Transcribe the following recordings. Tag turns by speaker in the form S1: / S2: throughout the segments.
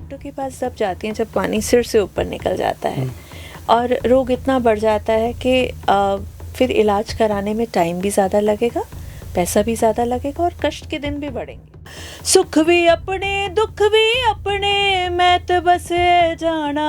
S1: Doctor के पास जब जाती हैं जब पानी सिर से ऊपर निकल जाता है और रोग इतना बढ़ जाता है कि फिर इलाज कराने में टाइम भी ज़्यादा लगेगा, पैसा भी ज़्यादा लगेगा और कष्ट के दिन भी बढ़ेंगे। सुख भी अपने दुख भी अपने, मैं तो बसे जाना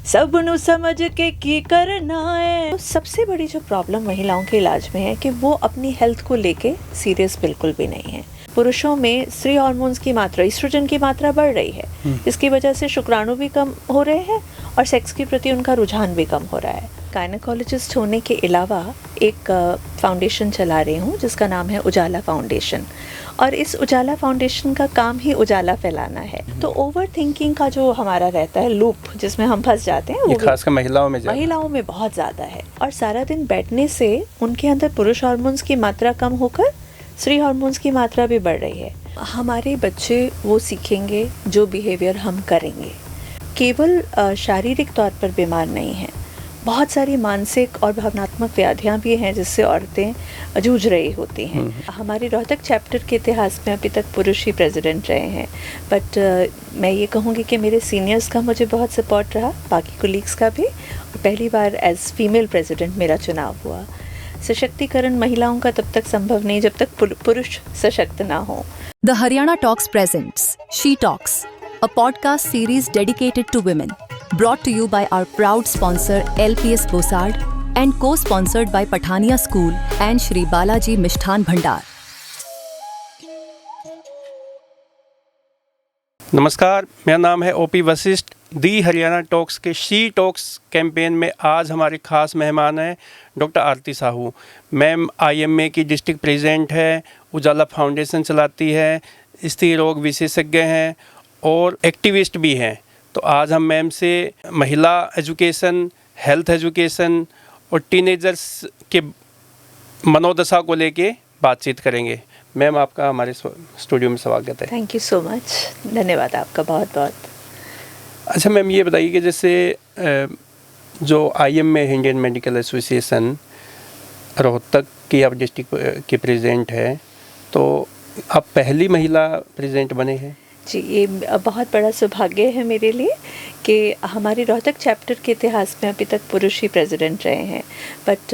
S1: सब नु समझ के की करना है। तो सबसे बड़ी जो प्रॉब्लम महिलाओं के इलाज में है कि वो अपनी हेल्थ को लेके सीरियस बिल्कुल भी नहीं है। पुरुषों में स्त्री हार्मोन्स की मात्रा, ईस्ट्रोजन की मात्रा बढ़ रही है, इसकी वजह से शुक्राणु भी कम हो रहे हैं और सेक्स के प्रति उनका रुझान भी कम हो रहा है। गायनेकोलॉजिस्ट होने के अलावा एक फाउंडेशन चला रही हूँ जिसका नाम है उजाला फाउंडेशन, और इस उजाला फाउंडेशन का काम ही उजाला फैलाना है। तो ओवर थिंकिंग का जो हमारा रहता है लूप जिसमें हम फंस जाते हैं, वो
S2: खासकर महिलाओं में
S1: बहुत ज़्यादा है। और सारा दिन बैठने से उनके अंदर पुरुष हार्मोन्स की मात्रा कम होकर स्त्री हार्मोन्स की मात्रा भी बढ़ रही है। हमारे बच्चे वो सीखेंगे जो बिहेवियर हम करेंगे। केवल शारीरिक तौर पर बीमार नहीं हैं, बहुत सारी मानसिक और भावनात्मक व्याधियाँ भी हैं जिससे औरतें जूझ रही होती हैं। हमारे रोहतक चैप्टर के इतिहास में अभी तक पुरुष ही प्रेसिडेंट रहे हैं, बट मैं ये कहूँगी कि मेरे सीनियर्स का मुझे बहुत सपोर्ट रहा, बाकी कोलीग्स का भी, और पहली बार एज फीमेल प्रेसिडेंट मेरा चुनाव हुआ। सशक्तिकरण महिलाओं का तब तक संभव नहीं जब तक पुरुष सशक्त ना हो।
S3: The Haryana Talks presents She Talks, a podcast series dedicated to women, brought to you by our proud sponsor LPS Bosard and co-sponsored by Pathania School and Shri Balaji Mishthan Bhandar.
S2: नमस्कार, मेरा नाम है OP Vashishtha. दी Haryana talks के she talks campaign में आज हमारे खास मेहमान हैं डॉक्टर आरती साहू। मैम IMA की डिस्ट्रिक्ट प्रेसिडेंट है, उजाला फाउंडेशन चलाती है, स्त्री रोग विशेषज्ञ हैं और एक्टिविस्ट भी हैं। तो आज हम मैम से महिला एजुकेशन, हेल्थ एजुकेशन और टीनेजर्स के मनोदशा को लेके बातचीत करेंगे। मैम, आपका हमारे स्टूडियो में स्वागत है।
S1: थैंक यू सो मच, धन्यवाद आपका बहुत बहुत।
S2: अच्छा मैम, ये बताइए कि जैसे जो IMA Indian medical association Rohtak की आप डिस्ट्रिक्ट के प्रेसिडेंट है, तो आप पहली महिला प्रेसिडेंट बने हैं।
S1: जी, ये बहुत बड़ा सौभाग्य है मेरे लिए कि हमारे रोहतक चैप्टर के इतिहास में अभी तक पुरुष ही प्रेसिडेंट रहे हैं, बट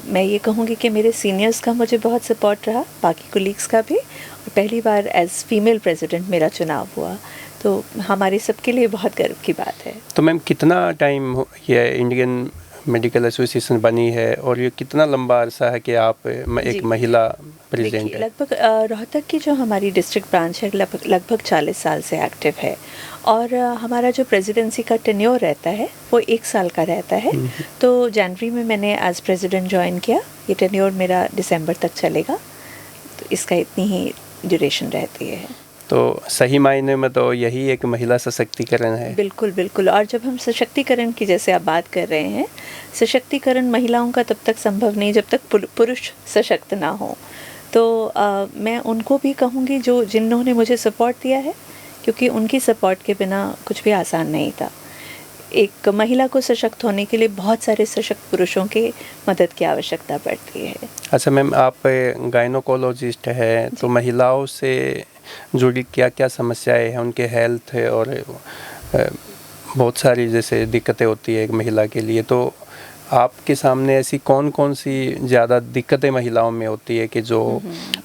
S1: मैं ये कहूँगी कि मेरे सीनियर्स का मुझे बहुत सपोर्ट रहा, बाकी कोलीग्स का भी, और पहली बार एज फीमेल प्रेसिडेंट मेरा चुनाव हुआ, तो हमारे सबके लिए बहुत गर्व की बात है।
S2: तो मैम, कितना टाइम ये इंडियन मेडिकल एसोसिएशन बनी है और ये कितना लंबा अरसा है कि आप एक महिला प्रेसिडेंट है?
S1: लगभग रोहतक की जो हमारी डिस्ट्रिक्ट ब्रांच है लगभग 40 साल से एक्टिव है, और हमारा जो प्रेसिडेंसी का टेन्योर रहता है वो 1 साल का रहता है। तो जनवरी में मैंने एज प्रेसिडेंट ज्वाइन किया, ये टेन्योर मेरा दिसंबर तक चलेगा, तो इसका इतनी ही ड्यूरेशन रहती है।
S2: तो सही मायने में तो यही एक महिला सशक्तिकरण है।
S1: बिल्कुल बिल्कुल। और जब हम सशक्तिकरण की जैसे आप बात कर रहे हैं, सशक्तिकरण महिलाओं का तब तक संभव नहीं जब तक पुरुष सशक्त ना हो। तो मैं उनको भी कहूँगी जिन्होंने मुझे सपोर्ट दिया है, क्योंकि उनकी सपोर्ट के बिना कुछ भी आसान नहीं था। एक महिला को सशक्त होने के लिए बहुत सारे सशक्त पुरुषों की मदद की आवश्यकता पड़ती है।
S2: अच्छा मैम, आप गायनोकोलॉजिस्ट हैं, तो महिलाओं से जुड़ी क्या क्या समस्याएं हैं, उनके हेल्थ है और बहुत सारी जैसे दिक्कतें होती है एक महिला के लिए, तो आपके सामने ऐसी कौन कौन सी ज़्यादा दिक्कतें महिलाओं में होती है कि जो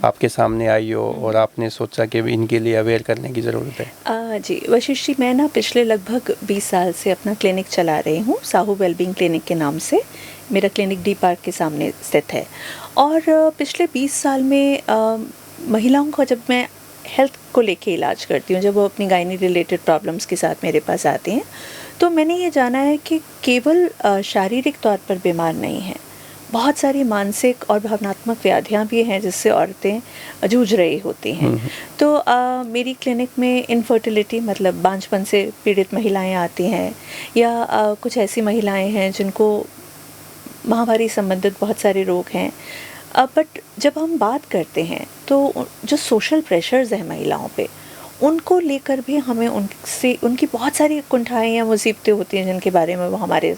S2: आपके सामने आई हो और आपने सोचा कि इनके लिए अवेयर करने की ज़रूरत है?
S1: जी वशिष्ठ जी, मैं पिछले लगभग 20 साल से अपना क्लिनिक चला रही हूँ, साहू वेलबींग क्लिनिक के नाम से। मेरा क्लिनिक डी पार्क के सामने स्थित है, और पिछले 20 साल में महिलाओं को जब मैं हेल्थ को लेके इलाज करती हूँ, जब वो अपनी गायनी रिलेटेड प्रॉब्लम्स के साथ मेरे पास आती हैं, तो मैंने ये जाना है कि केवल शारीरिक तौर पर बीमार नहीं हैं, बहुत सारी मानसिक और भावनात्मक व्याधियाँ भी हैं जिससे औरतें जूझ रही होती हैं। तो मेरी क्लिनिक में इनफर्टिलिटी मतलब बांझपन से पीड़ित महिलाएं आती हैं, या कुछ ऐसी महिलाएं हैं जिनको माहवारी संबंधित बहुत सारे रोग हैं। बट जब हम बात करते हैं तो जो सोशल प्रेशर्स हैं महिलाओं पे, उनको लेकर भी हमें उनकी बहुत सारी कुंठाएं या मुसीबतें होती हैं जिनके बारे में वो हमारे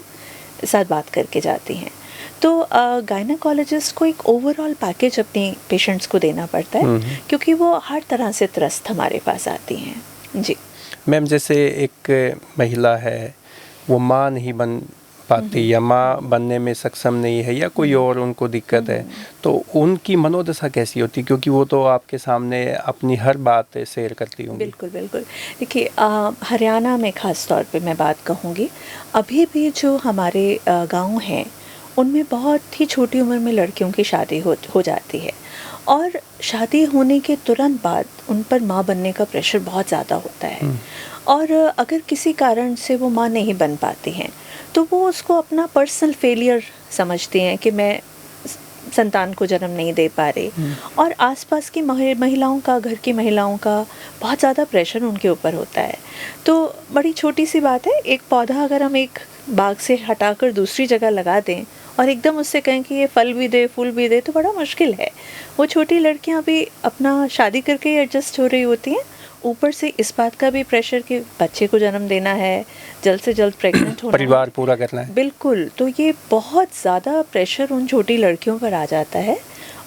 S1: साथ बात करके जाती हैं। तो गायनेकोलॉजिस्ट को एक ओवरऑल पैकेज अपनी पेशेंट्स को देना पड़ता है, क्योंकि वो हर तरह से त्रस्त हमारे पास आती हैं। जी।
S2: मैम जैसे एक महिला है वो माँ नहीं बन पाती या माँ बनने में सक्षम नहीं है या कोई और उनको दिक्कत है, तो उनकी मनोदशा कैसी होती, क्योंकि वो तो आपके सामने अपनी हर बात शेयर करती होंगी।
S1: बिल्कुल बिल्कुल। देखिए हरियाणा में ख़ास तौर पे मैं बात कहूँगी, अभी भी जो हमारे गांव हैं उनमें बहुत ही छोटी उम्र में लड़कियों की शादी हो जाती है, और शादी होने के तुरंत बाद उन पर माँ बनने का प्रेशर बहुत ज़्यादा होता है। और अगर किसी कारण से वो माँ नहीं बन पाती हैं तो वो उसको अपना पर्सनल फेलियर समझती हैं कि मैं संतान को जन्म नहीं दे पा रही, और आसपास की महिलाओं का, घर की महिलाओं का बहुत ज़्यादा प्रेशर उनके ऊपर होता है। तो बड़ी छोटी सी बात है, एक पौधा अगर हम एक बाग से हटाकर दूसरी जगह लगा दें और एकदम उससे कहें कि ये फल भी दे, फूल भी दे, तो बड़ा मुश्किल है। वो छोटी लड़कियां भी अपना शादी करके एडजस्ट हो रही होती हैं, ऊपर से इस बात का भी प्रेशर कि बच्चे को जन्म देना है, जल्द से जल्द प्रेग्नेंट होना,
S2: परिवार पूरा करना है।
S1: बिल्कुल। तो ये बहुत ज़्यादा प्रेशर उन छोटी लड़कियों पर आ जाता है,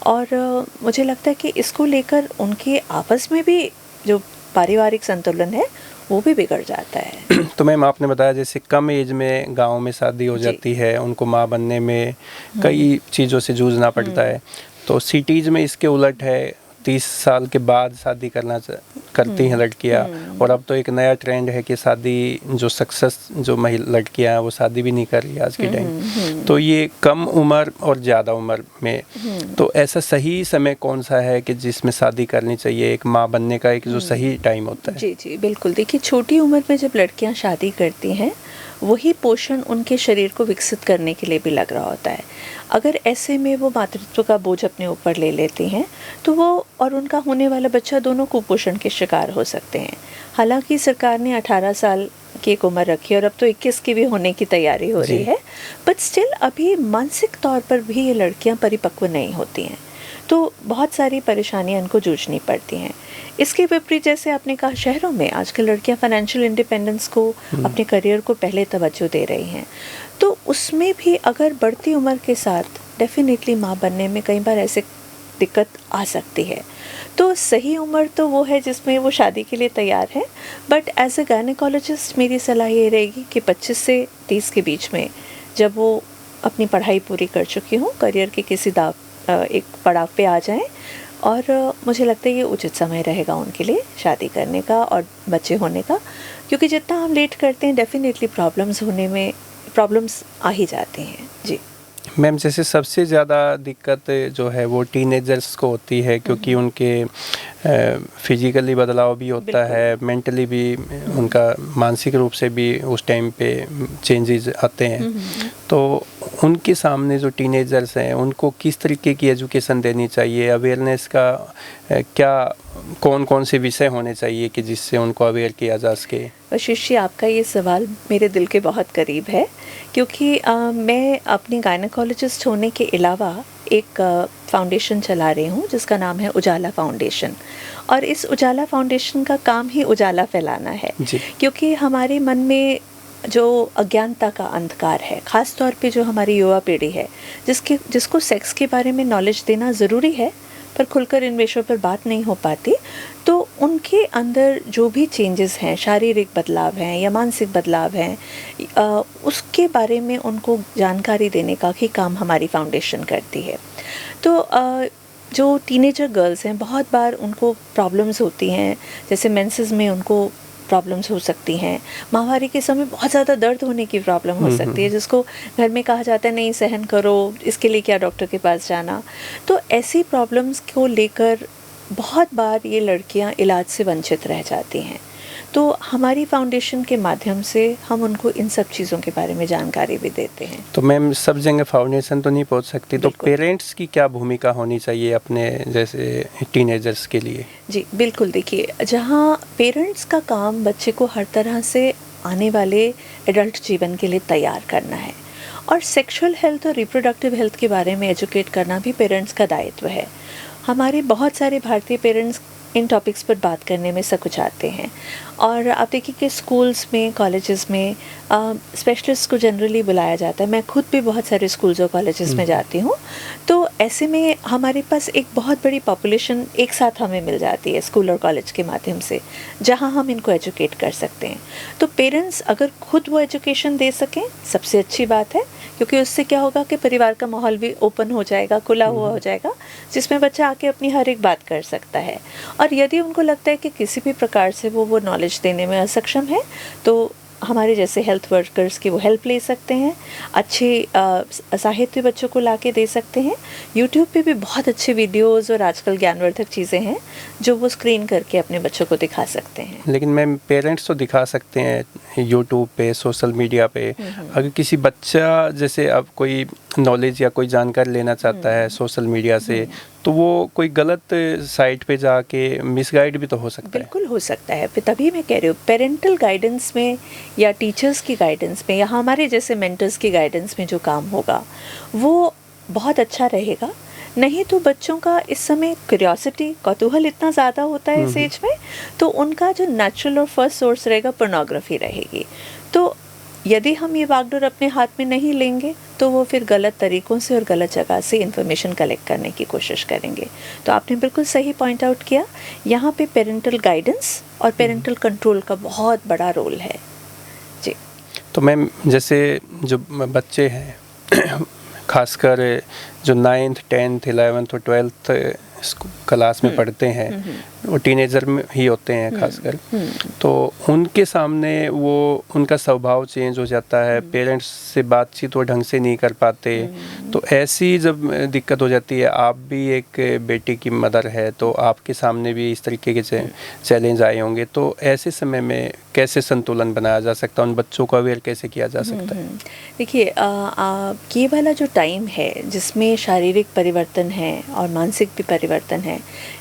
S1: और मुझे लगता है कि इसको लेकर उनके आपस में भी जो पारिवारिक संतुलन है वो भी बिगड़ जाता है।
S2: तो मैम आपने बताया जैसे कम एज में गांव में शादी हो जाती है, उनको माँ बनने में कई चीज़ों से जूझना पड़ता है, तो सिटीज़ में इसके उलट है, 30 साल के बाद शादी करती हैं लड़कियां, और अब तो एक नया ट्रेंड है कि शादी जो सक्सेस जो लड़कियां हैं वो शादी भी नहीं कर रही आज के टाइम। तो ये कम उम्र और ज़्यादा उम्र में, तो ऐसा सही समय कौन सा है कि जिसमें शादी करनी चाहिए, एक माँ बनने का एक जो सही टाइम होता है?
S1: जी जी बिल्कुल। देखिए छोटी उम्र में जब लड़कियां शादी करती हैं वही पोषण उनके शरीर को विकसित करने के लिए भी लग रहा होता है। अगर ऐसे में वो मातृत्व का बोझ अपने ऊपर ले लेती हैं तो वो और उनका होने वाला बच्चा दोनों कुपोषण के शिकार हो सकते हैं। हालांकि सरकार ने 18 साल की एक उम्र रखी है और अब तो 21 की भी होने की तैयारी हो रही है, बट स्टिल अभी मानसिक तौर पर भी ये लड़कियां परिपक्व नहीं होती हैं, तो बहुत सारी परेशानियां इनको जूझनी पड़ती हैं। इसके विपरीत जैसे आपने कहा, शहरों में आजकल लड़कियां फाइनेंशियल इंडिपेंडेंस को, अपने करियर को पहले तवज्जो दे रही हैं, तो उसमें भी अगर बढ़ती उम्र के साथ डेफिनेटली माँ बनने में कई बार ऐसे दिक्कत आ सकती है। तो सही उम्र तो वो है जिसमें वो शादी के लिए तैयार है, बट एज ए गायनेकोलॉजिस्ट मेरी सलाह ये रहेगी कि 25 से 30 के बीच में जब वो अपनी पढ़ाई पूरी कर चुकी हूँ, करियर के किसी एक पड़ाव पे आ जाएं, और मुझे लगता है ये उचित समय रहेगा उनके लिए शादी करने का और बच्चे होने का, क्योंकि जितना हम लेट करते हैं डेफिनेटली प्रॉब्लम्स आ ही जाती हैं। जी
S2: मैम जैसे सबसे ज़्यादा दिक्कत जो है वो टीनेजर्स को होती है, क्योंकि उनके फिजिकली बदलाव भी होता है, मेंटली भी उनका मानसिक रूप से भी उस टाइम पे चेंजेस आते हैं। तो उनके सामने जो टीनेजर्स हैं उनको किस तरीके की एजुकेशन देनी चाहिए, अवेयरनेस का क्या कौन कौन से विषय होने चाहिए कि जिससे उनको अवेयर किया जा सके?
S1: वशिष्ठ जी, आपका ये सवाल मेरे दिल के बहुत करीब है, क्योंकि मैं अपनी गायनेकोलॉजिस्ट होने के अलावा एक फाउंडेशन चला रही हूँ जिसका नाम है उजाला फाउंडेशन, और इस उजाला फाउंडेशन का काम ही उजाला फैलाना है। क्योंकि हमारे मन में जो अज्ञानता का अंधकार है, ख़ास तौर पे जो हमारी युवा पीढ़ी है जिसको सेक्स के बारे में नॉलेज देना ज़रूरी है पर खुलकर इन विषयों पर बात नहीं हो पाती, तो उनके अंदर जो भी चेंजेस हैं, शारीरिक बदलाव हैं या मानसिक बदलाव हैं, उसके बारे में उनको जानकारी देने का ही काम हमारी फाउंडेशन करती है। तो जो टीनेजर गर्ल्स हैं, बहुत बार उनको प्रॉब्लम्स होती हैं, जैसे मेंसेस में उनको प्रॉब्लम्स हो सकती हैं, माहवारी के समय बहुत ज़्यादा दर्द होने की प्रॉब्लम हो सकती है, जिसको घर में कहा जाता है नहीं सहन करो, इसके लिए क्या डॉक्टर के पास जाना। तो ऐसी प्रॉब्लम्स को लेकर बहुत बार ये लड़कियां इलाज से वंचित रह जाती हैं। तो हमारी फाउंडेशन के माध्यम से हम उनको इन सब चीज़ों के बारे में जानकारी भी देते हैं।
S2: तो मैम सब जगह फाउंडेशन तो नहीं पहुंच सकती, तो पेरेंट्स की क्या भूमिका होनी चाहिए अपने जैसे टीनेजर्स के लिए? जी
S1: बिल्कुल। देखिए, जहाँ पेरेंट्स का काम बच्चे को हर तरह से आने वाले एडल्ट जीवन के लिए तैयार करना है, और सेक्सुअल हेल्थ और रिप्रोडक्टिव हेल्थ के बारे में एजुकेट करना भी पेरेंट्स का दायित्व है। हमारे बहुत सारे भारतीय पेरेंट्स इन टॉपिक्स पर बात करने में सकुचाते हैं, और आप देखिए कि स्कूल्स में, कॉलेजेस में स्पेशलिस्ट को जनरली बुलाया जाता है। मैं खुद भी बहुत सारे स्कूल्स और कॉलेजेस में जाती हूँ, तो ऐसे में हमारे पास एक बहुत बड़ी पॉपुलेशन एक साथ हमें मिल जाती है स्कूल और कॉलेज के माध्यम से, जहाँ हम इनको एजुकेट कर सकते हैं। तो पेरेंट्स अगर खुद वो एजुकेशन दे सकें, सबसे अच्छी बात है, क्योंकि उससे क्या होगा कि परिवार का माहौल भी ओपन हो जाएगा, खुला हुआ हो जाएगा, जिसमें बच्चा आके अपनी हर एक बात कर सकता है। और यदि उनको लगता है कि किसी भी प्रकार से वो नॉलेज देने में असक्षम है, तो हमारे जैसे हेल्थ वर्कर्स की वो हेल्प ले सकते हैं, अच्छे साहित्य बच्चों को लाके दे सकते हैं। यूट्यूब पे भी बहुत अच्छे वीडियोस और आजकल ज्ञानवर्धक चीज़ें हैं जो वो स्क्रीन करके अपने बच्चों को दिखा सकते हैं।
S2: लेकिन मैम, पेरेंट्स तो दिखा सकते हैं यूट्यूब पे, सोशल मीडिया पे। अगर किसी बच्चा जैसे अब कोई नॉलेज या कोई जानकारी लेना चाहता है सोशल मीडिया से, तो वो कोई गलत साइट पे जाके मिसगाइड भी तो हो सकता है।
S1: बिल्कुल हो सकता है। फिर तभी मैं कह रही हूँ, पेरेंटल गाइडेंस में या टीचर्स की गाइडेंस में या हमारे जैसे मेंटर्स की गाइडेंस में जो काम होगा वो बहुत अच्छा रहेगा। नहीं तो बच्चों का इस समय क्यूरियोसिटी, कौतूहल इतना ज़्यादा होता है इस एज में, तो उनका जो नेचुरल और फर्स्ट सोर्स रहेगा पोर्नोग्राफी रहेगी। तो यदि हम ये बागडोर अपने हाथ में नहीं लेंगे तो वो फिर गलत तरीक़ों से और गलत जगह से इन्फॉर्मेशन कलेक्ट करने की कोशिश करेंगे। तो आपने बिल्कुल सही पॉइंट आउट किया, यहाँ पे पेरेंटल गाइडेंस और पेरेंटल कंट्रोल का बहुत बड़ा रोल है जी।
S2: तो मैम, जैसे जो बच्चे हैं खासकर जो 9th, 10th, 11th और 12th क्लास में पढ़ते हैं, वो टीनेजर में ही होते हैं खासकर, तो उनके सामने वो उनका स्वभाव चेंज हो जाता है, पेरेंट्स से बातचीत वो ढंग से नहीं कर पाते। तो ऐसी जब दिक्कत हो जाती है, आप भी एक बेटी की मदर है, तो आपके सामने भी इस तरीके के चैलेंज आए होंगे, तो ऐसे समय में कैसे संतुलन बनाया जा सकता है, उन बच्चों को अवेयर कैसे किया जा सकता है?
S1: देखिए, ये वाला जो टाइम है जिसमें शारीरिक परिवर्तन है और मानसिक भी परिवर्तन है,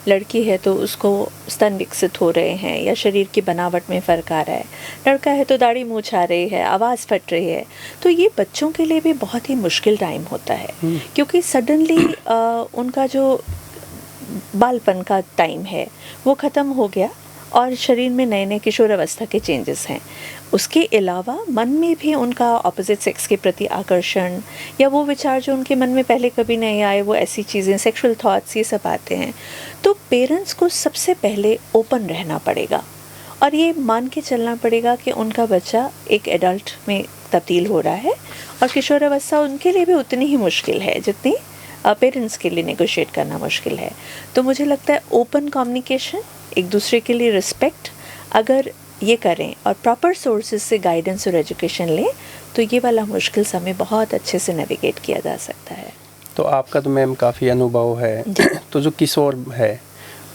S1: लड़की है तो उसको स्तन विकसित हो रहे हैं या शरीर की बनावट में फ़र्क आ रहा है, लड़का है तो दाढ़ी मूंछ आ रही है, आवाज़ फट रही है, तो ये बच्चों के लिए भी बहुत ही मुश्किल टाइम होता है, क्योंकि सडनली उनका जो बालपन का टाइम है वो ख़त्म हो गया और शरीर में नए नए किशोर अवस्था के चेंजेस हैं। उसके अलावा मन में भी उनका ऑपोजिट सेक्स के प्रति आकर्षण या वो विचार जो उनके मन में पहले कभी नहीं आए, वो ऐसी चीज़ें, सेक्सुअल थॉट्स, ये सब आते हैं। तो पेरेंट्स को सबसे पहले ओपन रहना पड़ेगा और ये मान के चलना पड़ेगा कि उनका बच्चा एक एडल्ट में तब्दील हो रहा है और किशोर अवस्था उनके लिए भी उतनी ही मुश्किल है जितनी पेरेंट्स के लिए नेगोशिएट करना मुश्किल है। तो मुझे लगता है ओपन कम्युनिकेशन, एक दूसरे के लिए रिस्पेक्ट अगर ये करें और प्रॉपर सोर्सेज से गाइडेंस और एजुकेशन लें, तो ये वाला मुश्किल समय बहुत अच्छे से नेविगेट किया जा सकता है।
S2: तो आपका तो मैम काफ़ी अनुभव है, तो जो किशोर है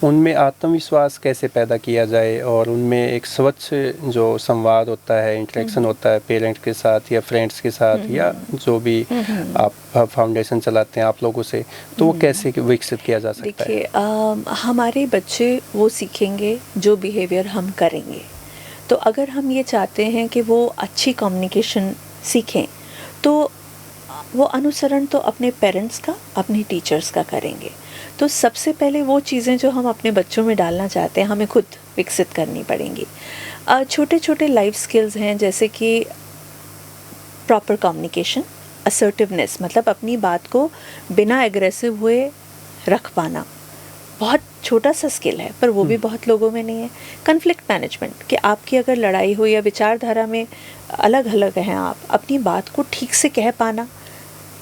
S2: उनमें आत्मविश्वास कैसे पैदा किया जाए और उनमें एक स्वच्छ जो संवाद होता है, इंटरेक्शन होता है पेरेंट्स के साथ या फ्रेंड्स के साथ या जो भी आप फाउंडेशन चलाते हैं आप लोगों से, तो वो कैसे विकसित किया जा सकता है?
S1: देखिए, हमारे बच्चे वो सीखेंगे जो बिहेवियर हम करेंगे। तो अगर हम ये चाहते हैं कि वो अच्छी कम्युनिकेशन सीखें, तो वो अनुसरण तो अपने पेरेंट्स का, अपने टीचर्स का करेंगे। तो सबसे पहले वो चीज़ें जो हम अपने बच्चों में डालना चाहते हैं हमें खुद विकसित करनी पड़ेंगी। छोटे छोटे लाइफ स्किल्स हैं, जैसे कि प्रॉपर कम्युनिकेशन, असर्टिवनेस, मतलब अपनी बात को बिना एग्रेसिव हुए रख पाना, बहुत छोटा सा स्किल है पर वो भी बहुत लोगों में नहीं है। कन्फ्लिक्ट मैनेजमेंट, कि आपकी अगर लड़ाई हो या विचारधारा में अलग अलग हैं, आप अपनी बात को ठीक से कह पाना।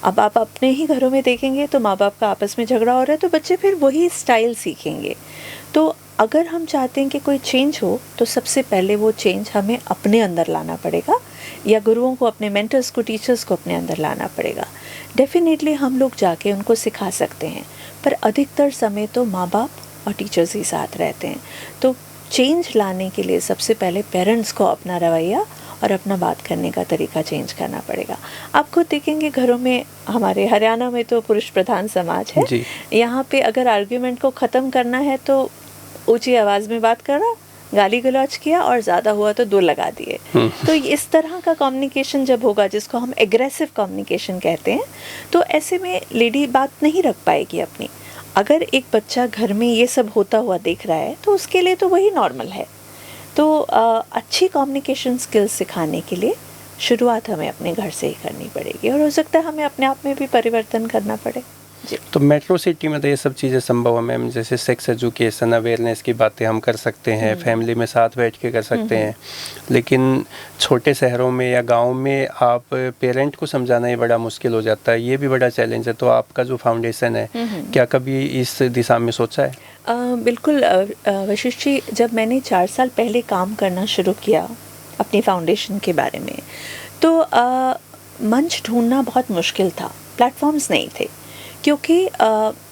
S1: अब आप अपने ही घरों में देखेंगे तो माँ बाप का आपस में झगड़ा हो रहा है तो बच्चे फिर वही स्टाइल सीखेंगे। तो अगर हम चाहते हैं कि कोई चेंज हो तो सबसे पहले वो चेंज हमें अपने अंदर लाना पड़ेगा या गुरुओं को, अपने मेंटर्स को, टीचर्स को अपने अंदर लाना पड़ेगा। डेफिनेटली हम लोग जाके उनको सिखा सकते हैं, पर अधिकतर समय तो माँ बाप और टीचर्स ही साथ रहते हैं। तो चेंज लाने के लिए सबसे पहले पेरेंट्स को अपना रवैया और अपना बात करने का तरीका चेंज करना पड़ेगा। आप खुद देखेंगे घरों में, हमारे हरियाणा में तो पुरुष प्रधान समाज है, यहाँ पे अगर आर्ग्यूमेंट को ख़त्म करना है तो ऊंची आवाज़ में बात करा, गाली गलौज किया और ज़्यादा हुआ तो 2 लगा दिए। तो इस तरह का कम्युनिकेशन जब होगा, जिसको हम एग्रेसिव कम्युनिकेशन कहते हैं, तो ऐसे में लेडी बात नहीं रख पाएगी अपनी। अगर एक बच्चा घर में ये सब होता हुआ देख रहा है तो उसके लिए तो वही नॉर्मल है। तो अच्छी कम्युनिकेशन स्किल्स सिखाने के लिए शुरुआत हमें अपने घर से ही करनी पड़ेगी, और हो सकता है हमें अपने आप में भी परिवर्तन करना पड़े। जी।
S2: तो मेट्रो सिटी में तो ये सब चीज़ें संभव है मैम, जैसे सेक्स एजुकेशन अवेयरनेस की बातें हम कर सकते हैं, फैमिली में साथ बैठ के कर सकते हैं, लेकिन छोटे शहरों में या गांव में आप पेरेंट को समझाना ही बड़ा मुश्किल हो जाता है, ये भी बड़ा चैलेंज है। तो आपका जो फाउंडेशन है, क्या कभी इस दिशा में सोचा है?
S1: बिल्कुल वशिष्ठ जी, जब मैंने 4 साल पहले काम करना शुरू किया अपनी फाउंडेशन के बारे में, तो मंच ढूंढना बहुत मुश्किल था, प्लेटफॉर्म्स नहीं थे, क्योंकि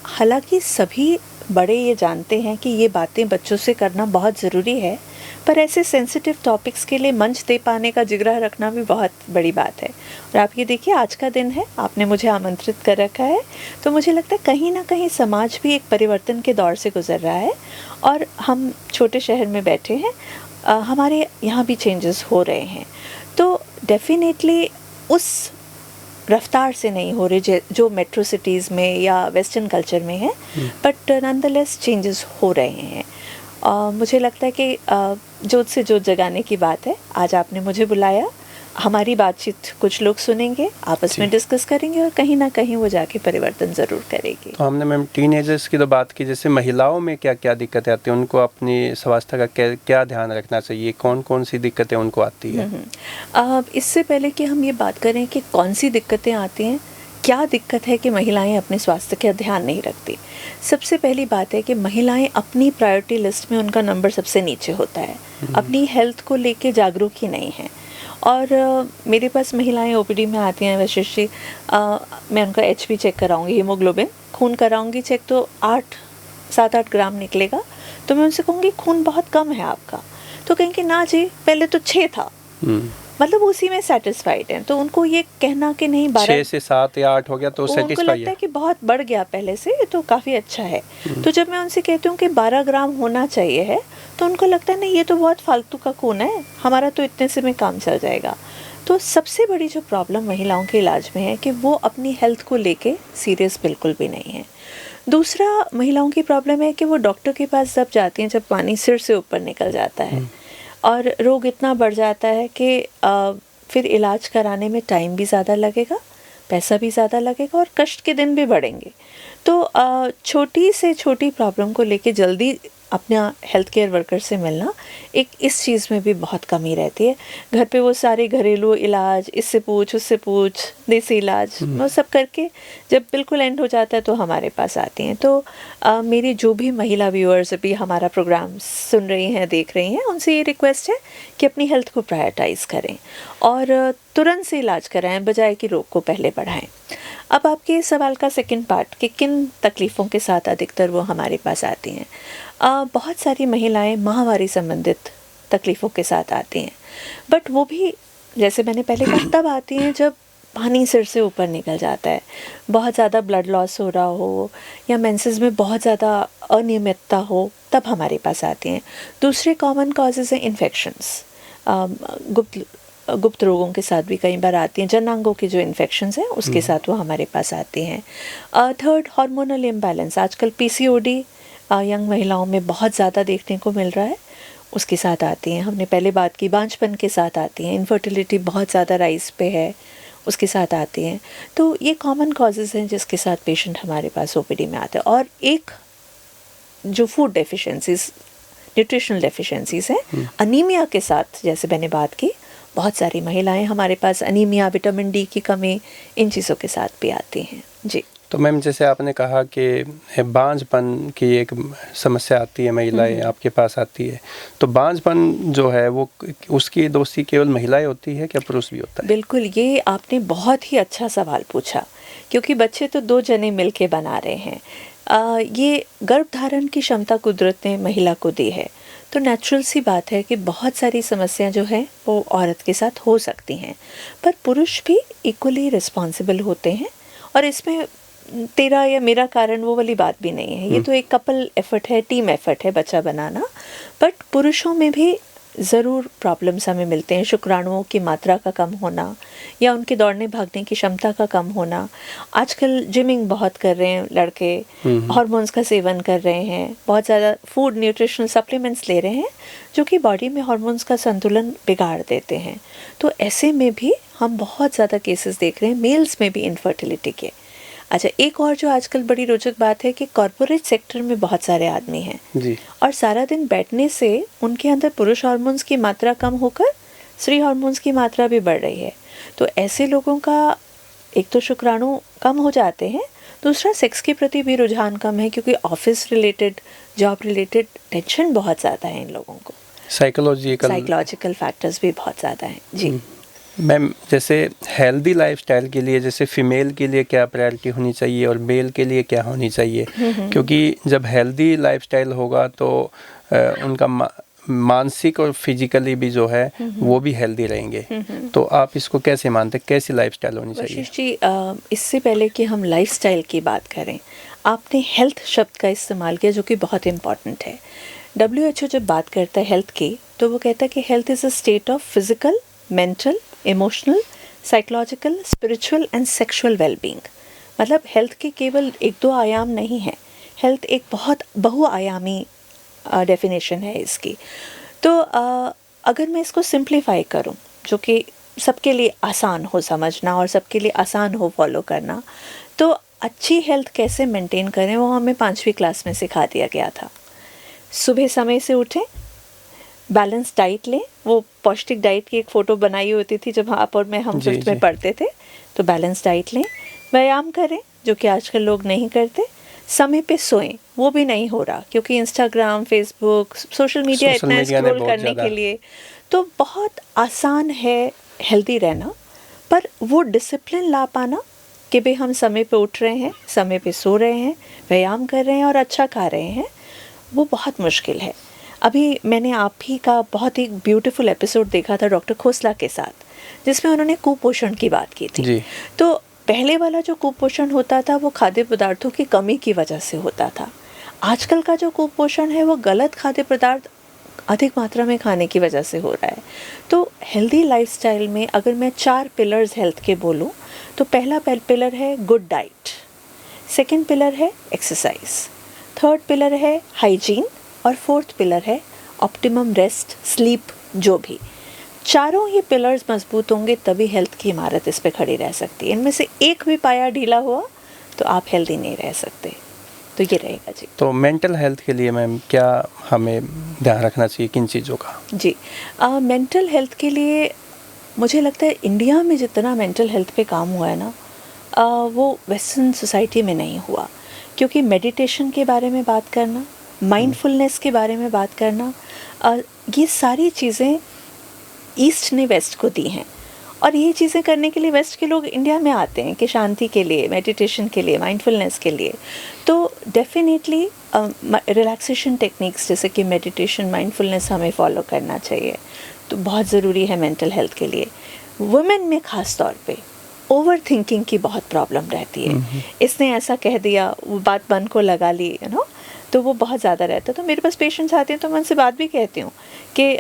S1: हालांकि सभी बड़े ये जानते हैं कि ये बातें बच्चों से करना बहुत ज़रूरी है, पर ऐसे सेंसिटिव टॉपिक्स के लिए मंच दे पाने का जिगरा रखना भी बहुत बड़ी बात है। और आप ये देखिए, आज का दिन है, आपने मुझे आमंत्रित कर रखा है, तो मुझे लगता है कहीं ना कहीं समाज भी एक परिवर्तन के दौर से गुजर रहा है, और हम छोटे शहर में बैठे हैं, हमारे यहाँ भी चेंजेस हो रहे हैं। तो डेफिनेटली उस रफ्तार से नहीं हो रही जो मेट्रो सिटीज़ में या वेस्टर्न कल्चर में है, बट नॉनदलेस चेंजेस हो रहे हैं। मुझे लगता है कि जोत से जोत जगाने की बात है। आज आपने मुझे बुलाया, हमारी बातचीत कुछ लोग सुनेंगे, आपस में डिस्कस करेंगे, और कहीं ना कहीं वो जाके परिवर्तन ज़रूर करेगी।
S2: तो हमने मैम टीनेजर्स की तो बात की, जैसे महिलाओं में क्या क्या दिक्कतें आती हैं, उनको अपनी स्वास्थ्य का क्या ध्यान रखना चाहिए, कौन कौन सी दिक्कतें उनको आती है?
S1: इससे पहले कि हम ये बात करें कि कौन सी दिक्कतें आती हैं, क्या दिक्कत है कि महिलाएं अपने स्वास्थ्य का ध्यान नहीं रखती, सबसे पहली बात है कि महिलाएं अपनी प्रायोरिटी लिस्ट में उनका नंबर सबसे नीचे होता है, अपनी हेल्थ को लेके जागरूक ही नहीं है। और मेरे पास महिलाएं ओपीडी में आती हैं, वशिष्ठ जी, मैं उनका HB चेक कराऊंगी, हीमोग्लोबिन खून कराऊंगी चेक, तो 7-8 ग्राम निकलेगा। तो मैं उनसे कहूँगी खून बहुत कम है आपका, तो कहेंगे ना जी, पहले तो 6 था, मतलब उसी में सेटिस्फाइड हैं। तो उनको ये कहना कि नहीं
S2: 6 से 7 या 8 हो गया तो
S1: उनको लगता है कि बहुत बढ़ गया पहले से, ये तो काफ़ी अच्छा है। तो जब मैं उनसे कहती हूँ कि 12 ग्राम होना चाहिए है, तो उनको लगता है नहीं, ये तो बहुत फालतू का खून है, हमारा तो इतने से में काम चल जाएगा। तो सबसे बड़ी जो प्रॉब्लम महिलाओं के इलाज में है कि वो अपनी हेल्थ को लेके सीरियस बिल्कुल भी नहीं है। दूसरा, महिलाओं की प्रॉब्लम है कि वो डॉक्टर के पास जब जाती हैं, जब पानी सिर से ऊपर निकल जाता है और रोग इतना बढ़ जाता है कि फिर इलाज कराने में टाइम भी ज़्यादा लगेगा, पैसा भी ज़्यादा लगेगा, और कष्ट के दिन भी बढ़ेंगे। तो छोटी से छोटी प्रॉब्लम को लेके जल्दी अपना हेल्थ केयर वर्कर से मिलना, एक इस चीज़ में भी बहुत कमी रहती है। घर पे वो सारे घरेलू इलाज, इससे पूछ उससे पूछ, देसी इलाज, वो सब करके जब बिल्कुल एंड हो जाता है तो हमारे पास आती हैं। तो मेरी जो भी महिला व्यूअर्स अभी हमारा प्रोग्राम सुन रही हैं, देख रही हैं, उनसे ये रिक्वेस्ट है कि अपनी हेल्थ को प्रायोरिटाइज़ करें और तुरंत से इलाज कराएं, बजाय कि रोग को पहले बढ़ाएं। अब आपके सवाल का सेकंड पार्ट कि किन तकलीफ़ों के साथ अधिकतर वो हमारे पास आती हैं। बहुत सारी महिलाएं माहवारी संबंधित तकलीफ़ों के साथ आती हैं, बट वो भी जैसे मैंने पहले कहा तब आती हैं जब पानी सिर से ऊपर निकल जाता है, बहुत ज़्यादा ब्लड लॉस हो रहा हो, या मेंसेस में बहुत ज़्यादा अनियमितता हो, तब हमारे पास आती हैं। दूसरे कॉमन कॉजेज़ हैं इन्फेक्शंस, गुप्त रोगों के साथ भी कई बार आती हैं, जनांगों के जो इन्फेक्शंस हैं उसके साथ वो हमारे पास आती हैं। थर्ड, हार्मोनल इम्बैलेंस, आजकल PCOD यंग महिलाओं में बहुत ज़्यादा देखने को मिल रहा है, उसके साथ आती हैं। हमने पहले बात की, बांझपन के साथ आती हैं, इनफर्टिलिटी बहुत ज़्यादा राइज पे है, उसके साथ आती हैं। तो ये कॉमन कॉजेज़ हैं जिसके साथ पेशेंट हमारे पास OPD में आते हैं। और एक जो फूड डेफिशिएंसीज, न्यूट्रिशनल डेफिशिएंसीज हैं, अनीमिया के साथ जैसे मैंने बात की, बहुत सारी महिलाएं हमारे पास अनीमिया, विटामिन D की कमी, इन चीज़ों के साथ भी आती हैं। जी।
S2: तो मैम जैसे आपने कहा कि बांझपन की एक समस्या आती है, महिलाएं आपके पास आती है, तो बांझपन जो है वो उसकी दोषी केवल महिलाएं होती है, क्या पुरुष भी होता है?
S1: बिल्कुल, ये आपने बहुत ही अच्छा सवाल पूछा, क्योंकि बच्चे तो 2 जने मिलके बना रहे हैं। ये गर्भधारण की क्षमता कुदरत ने महिला को दी है, तो नेचुरल सी बात है कि बहुत सारी समस्याएं जो हैं वो औरत के साथ हो सकती हैं, पर पुरुष भी इक्वली रिस्पॉन्सिबल होते हैं। और इसमें तेरा या मेरा कारण वो वाली बात भी नहीं है, ये तो एक कपल एफर्ट है, टीम एफर्ट है बच्चा बनाना। बट पुरुषों में भी ज़रूर प्रॉब्लम्स हमें मिलते हैं। शुक्राणुओं की मात्रा का कम होना या उनके दौड़ने भागने की क्षमता का कम होना। आजकल जिमिंग बहुत कर रहे हैं लड़के, हार्मोन्स का सेवन कर रहे हैं, बहुत ज़्यादा फूड न्यूट्रिशनल सप्लीमेंट्स ले रहे हैं जो कि बॉडी में हार्मोन्स का संतुलन बिगाड़ देते हैं। तो ऐसे में भी हम बहुत ज़्यादा केसेस देख रहे हैं मेल्स में भी इनफर्टिलिटी के। अच्छा, एक और जो आजकल बड़ी रोचक बात है कि कॉरपोरेट सेक्टर में बहुत सारे आदमी हैं
S2: जी।
S1: और सारा दिन बैठने से उनके अंदर पुरुष हार्मोन्स की मात्रा कम होकर स्त्री हार्मोन्स की मात्रा भी बढ़ रही है। तो ऐसे लोगों का एक तो शुक्राणु कम हो जाते हैं, दूसरा सेक्स के प्रति भी रुझान कम है क्योंकि office related, job related tension बहुत ज़्यादा है इन लोगों को। साइकोलॉजिकल फैक्टर्स भी बहुत ज़्यादा हैं। जी
S2: मैम, जैसे हेल्दी लाइफस्टाइल के लिए जैसे फीमेल के लिए क्या प्रायोरिटी होनी चाहिए और मेल के लिए क्या होनी चाहिए? क्योंकि जब हेल्दी लाइफस्टाइल होगा तो उनका मानसिक और फिजिकली भी जो है वो भी हेल्दी रहेंगे। तो आप इसको कैसे मानते हैं, कैसी लाइफस्टाइल होनी चाहिए?
S1: वशिष्ठ जी, इससे पहले कि हम लाइफस्टाइल की बात करें, आपने हेल्थ शब्द का इस्तेमाल किया जो कि बहुत इम्पॉर्टेंट है। WHO जब बात करता है हेल्थ की तो वो कहता है कि health is a state of physical, mental, emotional, psychological, spiritual and sexual wellbeing. मतलब हेल्थ के केवल एक दो आयाम नहीं है, हेल्थ एक बहुत बहुआयामी डेफिनेशन है इसकी। तो अगर मैं इसको सिंप्लीफाई करूं जो कि सबके लिए आसान हो समझना और सबके लिए आसान हो फॉलो करना, तो अच्छी हेल्थ कैसे मेंटेन करें वो हमें 5वीं क्लास में सिखा दिया गया था। सुबह समय से उठें, बैलेंस डाइट लें। वो पौष्टिक डाइट की एक फ़ोटो बनाई होती थी जब आप और मैं हम फिफ्थ में पढ़ते थे। तो बैलेंस डाइट लें, व्यायाम करें जो कि आजकल लोग नहीं करते, समय पे सोएं, वो भी नहीं हो रहा क्योंकि इंस्टाग्राम, फेसबुक, सोशल मीडिया इतना स्क्रॉल करने के लिए। तो बहुत आसान है हेल्दी रहना, पर वो डिसिप्लिन ला पाना कि भाई हम समय पे उठ रहे हैं, समय पे सो रहे हैं, व्यायाम कर रहे हैं और अच्छा खा रहे हैं, वो बहुत मुश्किल है। अभी मैंने आप ही का बहुत ही ब्यूटीफुल एपिसोड देखा था डॉक्टर खोसला के साथ, जिसमें उन्होंने कुपोषण की बात की थी जी। तो पहले वाला जो कुपोषण होता था वो खाद्य पदार्थों की कमी की वजह से होता था। आजकल का जो कुपोषण है वो गलत खाद्य पदार्थ अधिक मात्रा में खाने की वजह से हो रहा है। तो हेल्दी लाइफस्टाइल में अगर मैं 4 पिलर्स हेल्थ के बोलूं तो पहला पिलर है गुड डाइट, सेकंड पिलर है एक्सरसाइज, थर्ड पिलर है हाइजीन और फोर्थ पिलर है ऑप्टिमम रेस्ट, स्लीप। जो भी चारों ही पिलर्स मजबूत होंगे तभी हेल्थ की इमारत इस पे खड़ी रह सकती है। इनमें से एक भी पाया ढीला हुआ तो आप हेल्दी नहीं रह सकते। तो ये रहेगा जी।
S2: तो मेंटल हेल्थ के लिए मैम क्या हमें ध्यान रखना चाहिए, किन चीज़ों का?
S1: जी, मेंटल हेल्थ के लिए मुझे लगता है इंडिया में जितना मेंटल हेल्थ पे काम हुआ है ना, वो वेस्टर्न सोसाइटी में नहीं हुआ। क्योंकि मेडिटेशन के बारे में बात करना, माइंडफुलनेस के बारे में बात करना, ये सारी चीज़ें ईस्ट ने वेस्ट को दी हैं। और ये चीज़ें करने के लिए वेस्ट के लोग इंडिया में आते हैं कि शांति के लिए, मेडिटेशन के लिए, माइंडफुलनेस के लिए। तो डेफिनेटली रिलैक्सेशन टेक्निक्स जैसे कि मेडिटेशन, माइंडफुलनेस हमें फॉलो करना चाहिए। तो बहुत ज़रूरी है मेंटल हेल्थ के लिए। वुमेन में ख़ास तौर पे ओवर थिंकिंग की बहुत प्रॉब्लम रहती है। इसने ऐसा कह दिया, वो बात मन को लगा ली, तो वो बहुत ज़्यादा रहता है। तो मेरे पास पेशेंट्स आते हैं तो मैं उनसे बात भी कहती हूँ कि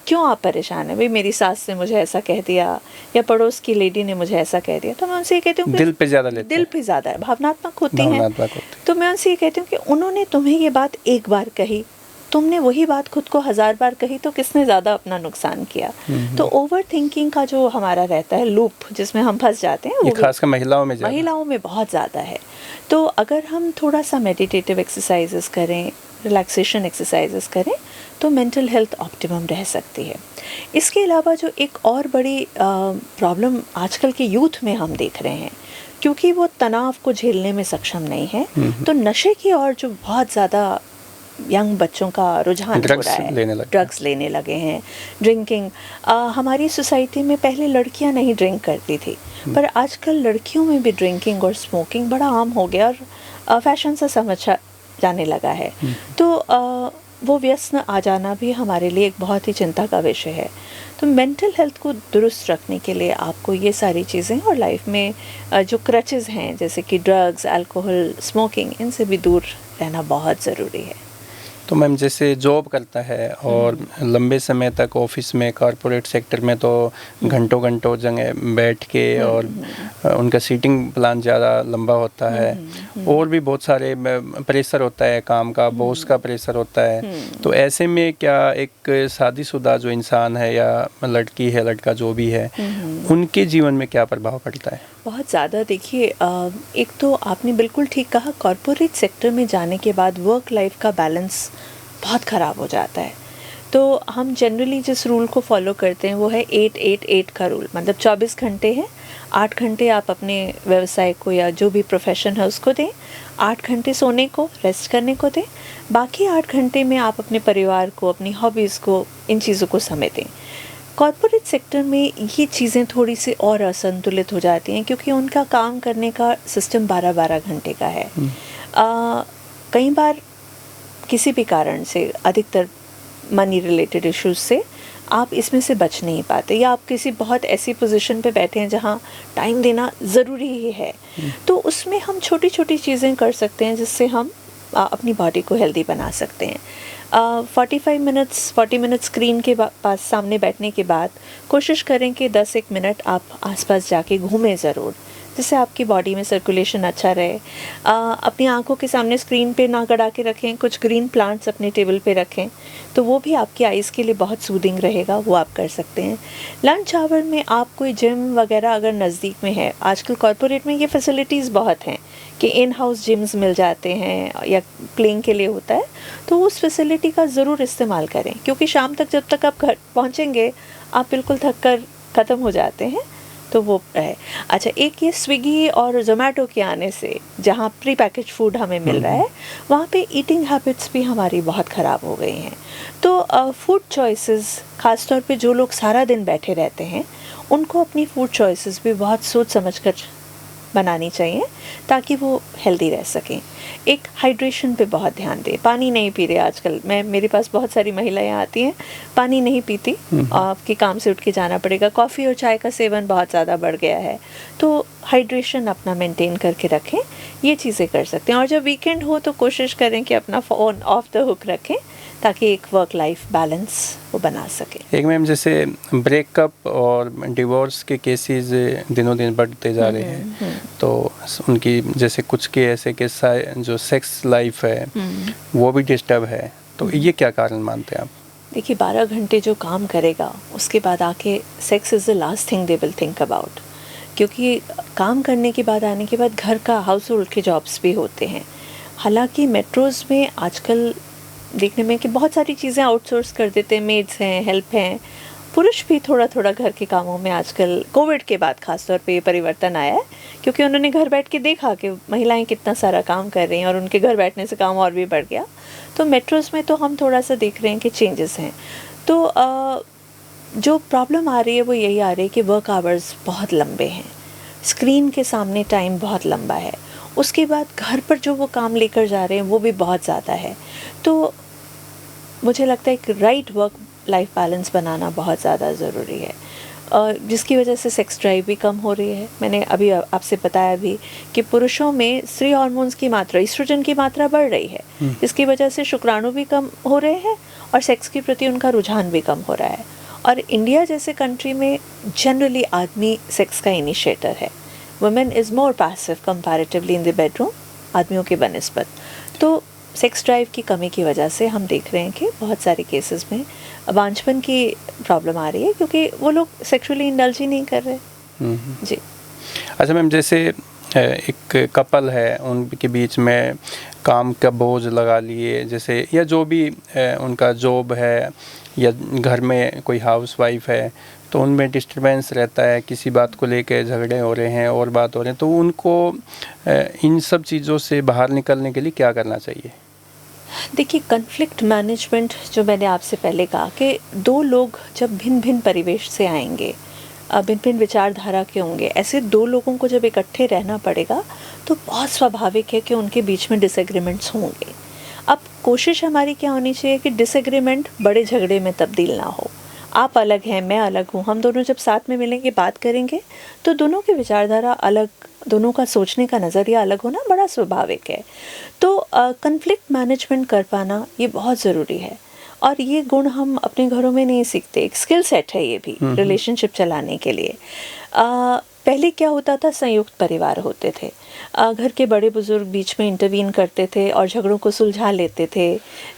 S1: क्यों आप परेशान हैं? भाई मेरी सास ने मुझे ऐसा कह दिया या पड़ोस की लेडी ने मुझे ऐसा कह दिया। तो मैं उनसे ये कहती हूँ
S2: दिल पे ज़्यादा लेते हैं।
S1: दिल पे ज़्यादा भावनात्मक होती हैं। तो मैं उनसे ये कहती हूँ कि उन्होंने तुम्हें ये बात एक बार कही, तुमने वही बात खुद को 1000 बार कही, तो किसने ज़्यादा अपना नुकसान किया? तो ओवर थिंकिंग का जो हमारा रहता है लूप जिसमें हम फंस जाते हैं,
S2: वो खासकर महिलाओं
S1: में बहुत ज़्यादा है। तो अगर हम थोड़ा सा मेडिटेटिव एक्सरसाइजेस करें, रिलैक्सेशन एक्सरसाइजेस करें तो मेंटल हेल्थ ऑप्टिमम रह सकती है। इसके अलावा जो एक और बड़ी प्रॉब्लम आजकल के यूथ में हम देख रहे हैं, क्योंकि वो तनाव को झेलने में सक्षम नहीं है, तो नशे की और जो बहुत ज़्यादा यंग बच्चों का रुझान हो रहा है, ड्रग्स लेने लगे हैं, ड्रिंकिंग। हमारी सोसाइटी में पहले लड़कियां नहीं ड्रिंक करती थी, पर आजकल लड़कियों में भी ड्रिंकिंग और स्मोकिंग बड़ा आम हो गया और फैशन से समझा जाने लगा है। तो वो व्यसन आ जाना भी हमारे लिए एक बहुत ही चिंता का विषय है। तो मेंटल हेल्थ को दुरुस्त रखने के लिए आपको ये सारी चीज़ें और लाइफ में जो क्रचेस हैं जैसे कि ड्रग्स, अल्कोहल, स्मोकिंग, इनसे भी दूर रहना बहुत ज़रूरी है।
S2: तो मैम जैसे जॉब करता है और लंबे समय तक ऑफिस में कॉरपोरेट सेक्टर में तो घंटों घंटों जगह बैठ के और उनका सीटिंग प्लान ज़्यादा लंबा होता है और भी बहुत सारे प्रेशर होता है काम का, बॉस का प्रेशर होता है। तो ऐसे में क्या एक शादीशुदा जो इंसान है या लड़की है लड़का जो भी है उनके जीवन में क्या प्रभाव पड़ता है?
S1: बहुत ज़्यादा। देखिए, एक तो आपने बिल्कुल ठीक कहा, कॉरपोरेट सेक्टर में जाने के बाद वर्क लाइफ का बैलेंस बहुत ख़राब हो जाता है। तो हम जनरली जिस रूल को फॉलो करते हैं वो है 8-8-8 का रूल, मतलब 24 घंटे हैं, 8 घंटे आप अपने व्यवसाय को या जो भी प्रोफेशन है उसको दें, 8 घंटे सोने को, रेस्ट करने को दें, बाकी 8 घंटे में आप अपने परिवार को, अपनी हॉबीज़ को, इन चीज़ों को समय दें। कॉर्पोरेट सेक्टर में ये चीज़ें थोड़ी सी और असंतुलित हो जाती हैं क्योंकि उनका काम करने का सिस्टम 12-12 घंटे का है। कई बार किसी भी कारण से, अधिकतर मनी रिलेटेड इश्यूज से, आप इसमें से बच नहीं पाते या आप किसी बहुत ऐसी पोजीशन पे बैठे हैं जहाँ टाइम देना ज़रूरी ही है। तो उसमें हम छोटी छोटी चीज़ें कर सकते हैं जिससे हम अपनी बॉडी को हेल्दी बना सकते हैं। 40 मिनट स्क्रीन के पास सामने बैठने के बाद कोशिश करें कि 10-1 मिनट आप आसपास जाके घूमें ज़रूर, जिससे आपकी बॉडी में सर्कुलेशन अच्छा रहे। अपनी आंखों के सामने स्क्रीन पे ना गड़ा के रखें, कुछ ग्रीन प्लांट्स अपने टेबल पे रखें, तो वो भी आपकी आइज़ के लिए बहुत सूदिंग रहेगा, वो आप कर सकते हैं। लंच आवर में आप कोई जिम वगैरह अगर नज़दीक में है, आजकल कॉर्पोरेट में ये फैसिलिटीज़ बहुत हैं कि इन हाउस जिम्स मिल जाते हैं या प्लेइंग के लिए होता है, तो उस फैसिलिटी का ज़रूर इस्तेमाल करें क्योंकि शाम तक जब तक आप घर पहुँचेंगे आप बिल्कुल थक कर ख़त्म हो जाते हैं, तो वो है। अच्छा, एक ये स्विगी और ज़ोमैटो के आने से जहाँ प्री पैकेज फूड हमें मिल रहा है, वहाँ पे ईटिंग हैबिट्स भी हमारी बहुत ख़राब हो गई हैं। तो फूड चॉइसेस, ख़ास तौर पे जो लोग सारा दिन बैठे रहते हैं, उनको अपनी फूड चॉइसेस भी बहुत सोच समझ कर बनानी चाहिए ताकि वो हेल्दी रह सकें। एक हाइड्रेशन पे बहुत ध्यान दें। पानी नहीं पी रहे आजकल, मेरे पास बहुत सारी महिलाएं आती हैं, पानी नहीं पीती, आपके काम से उठ के जाना पड़ेगा, कॉफ़ी और चाय का सेवन बहुत ज़्यादा बढ़ गया है, तो हाइड्रेशन अपना मेंटेन करके रखें, ये चीज़ें कर सकते हैं। और जब वीकेंड हो तो कोशिश करें कि अपना फ़ोन ऑफ द हुक रखें ताकि एक वर्क लाइफ बैलेंस वो बना सके।
S2: एक मैम जैसे ब्रेकअप और डिवोर्स के केसेस दिनों दिन बढ़ते जा रहे हैं, तो उनकी जैसे कुछ के ऐसे के जो सेक्स लाइफ है वो भी डिस्टर्ब है, तो ये क्या कारण मानते हैं आप?
S1: देखिए, 12 घंटे जो काम करेगा उसके बाद आके sex is the last thing they will think about, क्योंकि काम करने के बाद आने के बाद घर का हाउस होल्ड के जॉब्स भी होते हैं। हालांकि मेट्रोज़ में आजकल देखने में कि बहुत सारी चीज़ें आउटसोर्स कर देते हैं, मेड्स हैं, हेल्प हैं, पुरुष भी थोड़ा थोड़ा घर के कामों में आजकल कोविड के बाद ख़ास तौर पे ये परिवर्तन आया है, क्योंकि उन्होंने घर बैठ के देखा कि महिलाएं कितना सारा काम कर रही हैं और उनके घर बैठने से काम और भी बढ़ गया। तो मेट्रोज़ में तो हम थोड़ा सा देख रहे हैं कि चेंजेस हैं। तो जो प्रॉब्लम आ रही है वो यही आ रही है कि वर्क आवर्स बहुत लंबे हैं, स्क्रीन के सामने टाइम बहुत लंबा है, उसके बाद घर पर जो वो काम लेकर जा रहे हैं वो भी बहुत ज़्यादा है। तो मुझे लगता है कि राइट वर्क लाइफ बैलेंस बनाना बहुत ज़्यादा ज़रूरी है, जिसकी वजह से सेक्स ड्राइव भी कम हो रही है। मैंने अभी आपसे बताया भी कि पुरुषों में स्त्री हार्मोन्स की मात्रा, ईस्ट्रोजन की मात्रा बढ़ रही है, जिसकी वजह से शुक्राणु भी कम हो रहे हैं और सेक्स के प्रति उनका रुझान भी कम हो रहा है। और इंडिया जैसे कंट्री में जनरली आदमी सेक्स का इनिशिएटर है, women is more passive comparatively in the bedroom, आदमियों के बनिस्बत। तो सेक्स ड्राइव की कमी की वजह से हम देख रहे हैं कि बहुत सारे केसेस में वांछपन की प्रॉब्लम आ रही है क्योंकि वो लोग सेक्सुअली इंडल्ज ही नहीं कर रहे। जी।
S2: अच्छा मैम, जैसे एक कपल है, उनके बीच में काम का बोझ लगा लिए, जैसे या जो भी उनका जॉब है या घर में कोई हाउसवाइफ है, तो उनमें डिस्टर्बेंस रहता है, किसी बात को लेकर झगड़े हो रहे हैं और बात हो रहे हैं, तो उनको इन सब चीज़ों से बाहर निकलने के लिए क्या करना चाहिए?
S1: देखिए, कन्फ्लिक्ट मैनेजमेंट जो मैंने आपसे पहले कहा कि दो लोग जब भिन्न भिन्न परिवेश से आएंगे, भिन्न भिन्न विचारधारा के होंगे, ऐसे दो लोगों को जब इकट्ठे रहना पड़ेगा तो बहुत स्वाभाविक है कि उनके बीच में डिसएग्रीमेंट्स होंगे। अब कोशिश हमारी क्या होनी चाहिए कि डिसएग्रीमेंट बड़े झगड़े में तब्दील ना हो, आप अलग हैं, मैं अलग हूँ, हम दोनों जब साथ में मिलेंगे, बात करेंगे, तो दोनों की विचारधारा अलग, दोनों का सोचने का नज़रिया अलग होना बड़ा स्वाभाविक है। तो कन्फ्लिक्ट मैनेजमेंट कर पाना ये बहुत ज़रूरी है, और ये गुण हम अपने घरों में नहीं सीखते, एक स्किल सेट है ये भी रिलेशनशिप चलाने के लिए। पहले क्या होता था, संयुक्त परिवार होते थे, घर के बड़े बुजुर्ग बीच में इंटरवीन करते थे और झगड़ों को सुलझा लेते थे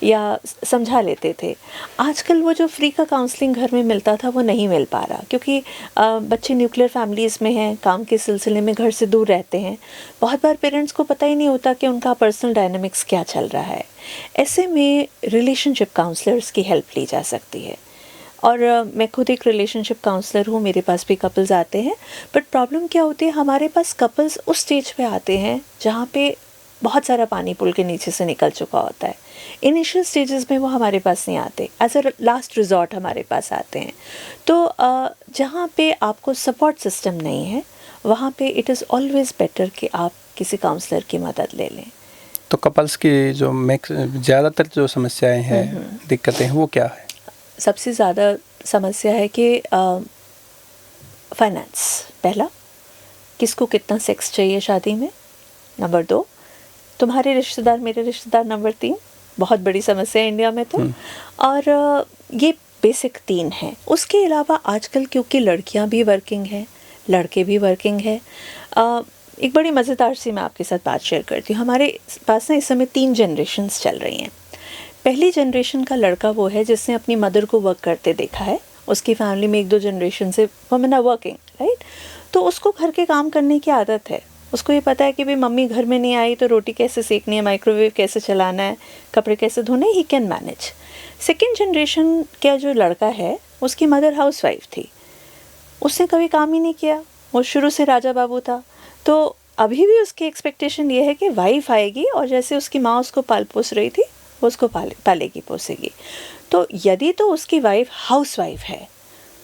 S1: या समझा लेते थे। आजकल वो जो फ्री का काउंसलिंग घर में मिलता था वो नहीं मिल पा रहा, क्योंकि बच्चे न्यूक्लियर फैमिलीज़ में हैं, काम के सिलसिले में घर से दूर रहते हैं। बहुत बार पेरेंट्स को पता ही नहीं होता कि उनका पर्सनल डायनामिक्स क्या चल रहा है। ऐसे में रिलेशनशिप काउंसलर्स की हेल्प ली जा सकती है, और मैं खुद एक रिलेशनशिप काउंसलर हूँ, मेरे पास भी कपल्स आते हैं। बट प्रॉब्लम क्या होती है, हमारे पास कपल्स उस स्टेज पे आते हैं जहाँ पे बहुत सारा पानी पुल के नीचे से निकल चुका होता है। इनिशियल स्टेजेस में वो हमारे पास नहीं आते, एज अ लास्ट रिजॉर्ट हमारे पास आते हैं। तो जहाँ पे आपको सपोर्ट सिस्टम नहीं है, वहाँ पे इट इज़ ऑलवेज़ बेटर कि आप किसी काउंसलर की मदद ले लें।
S2: तो कपल्स की जो ज़्यादातर जो समस्याएं हैं, दिक्कतें हैं, वो क्या है?
S1: सबसे ज़्यादा समस्या है कि फाइनेंस, पहला, किसको कितना सेक्स चाहिए शादी में, नंबर 2, तुम्हारे रिश्तेदार मेरे रिश्तेदार, नंबर 3, बहुत बड़ी समस्या है इंडिया में तो। और ये बेसिक 3 हैं। उसके अलावा आजकल क्योंकि लड़कियां भी वर्किंग हैं, लड़के भी वर्किंग हैं, एक बड़ी मज़ेदार सी मैं आपके साथ बात शेयर करती हूँ। हमारे पास ना इस समय 3 जनरेशन्स चल रही हैं। पहली जनरेशन का लड़का वो है जिसने अपनी मदर को वर्क करते देखा है, उसकी फैमिली में 1-2 जनरेशन से वुमेन आर वर्किंग, राइट। तो उसको घर के काम करने की आदत है, उसको ये पता है कि भाई मम्मी घर में नहीं आई तो रोटी कैसे सेकनी है, माइक्रोवेव कैसे चलाना है, कपड़े कैसे धोने, he can manage. Second generation का जो लड़का है, उसकी मदर हाउसवाइफ थी, उसने कभी काम ही नहीं किया, वो शुरू से राजा बाबू था। तो अभी भी उसकी एक्सपेक्टेशन ये है कि वाइफ आएगी और जैसे उसकी माँ उसको पाल पोस रही थी वो उसको पालेगी पोसेगी। तो यदि तो उसकी वाइफ हाउसवाइफ है